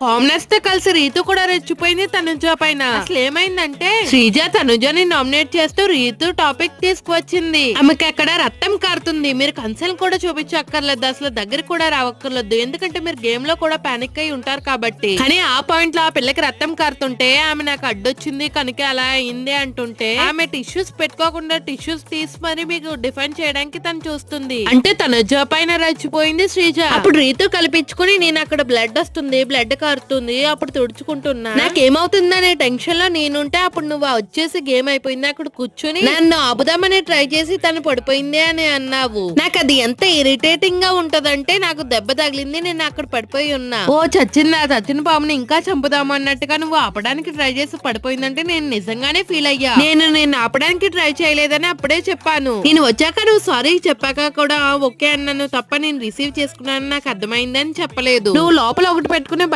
Commoners తో కలిసి రీతు కూడా రెచ్చిపోయింది తనుజ పైన. అసలు ఏమైందంటే శ్రీజ తనుజని నామినేట్ చేస్తూ రీతు టాపిక్ తీసుకువచ్చింది. ఆమెకి అక్కడ రక్తం కారుతుంది, మీరు కన్సర్న్ కూడా చూపించక్కర్లేదు, అసలు దగ్గర కూడా రావక్కర్లేదు, ఎందుకంటే మీరు గేమ్ లో కూడా పానిక్ అయి ఉంటారు కాబట్టి. కానీ ఆ పాయింట్ లో ఆ పిల్లకి రక్తం కారుతుంటే ఆమె నాకు అడ్డొచ్చింది కనుక అలా అయింది అంటుంటే ఆమె టిష్యూస్ పెట్టుకోకుండా టిష్యూస్ తీసి మరి మీకు డిఫెండ్ చేయడానికి తను చూస్తుంది. అంటే తనుజ పైన రెచ్చిపోయింది శ్రీజ. అప్పుడు రీతు కల్పించుకుని నేను అక్కడ బ్లడ్ వస్తుంది, బ్లడ్ కారుతుంది, అప్పుడు తుడుచుకుంటున్నా, నాకేమవుతుందనే టెన్షన్ లో నేనుంటే అప్పుడు నువ్వు వచ్చేసి గేమ్ అయిపోయింది అక్కడ కూర్చుని నన్ను ఆపుదామని ట్రై చేసి తను పడిపోయింది అని అన్నావు. నాకు అది ఎంత ఇరిటేటింగ్ గా ఉంటదంటే నాకు దెబ్బ తగిలింది, నేను అక్కడ పడిపోయి ఉన్నా, ఓ చచ్చిన పాముని ఇంకా చంపుదాము అన్నట్టుగా నువ్వు ఆపడానికి ట్రై చేసి పడిపోయిందంటే నేను నిజంగానే ఫీల్ అయ్యా. నేను ఆపడానికి ట్రై చేయలేదని అప్పుడే చెప్పాను. నేను వచ్చాక నువ్వు సారీ చెప్పాక కూడా ఓకే అన్నాను తప్ప నేను రిసీవ్ చేసుకున్నాను నాకు అర్థమైందని చెప్పలేదు. నువ్వు లోపల ఒకటి పెట్టుకునే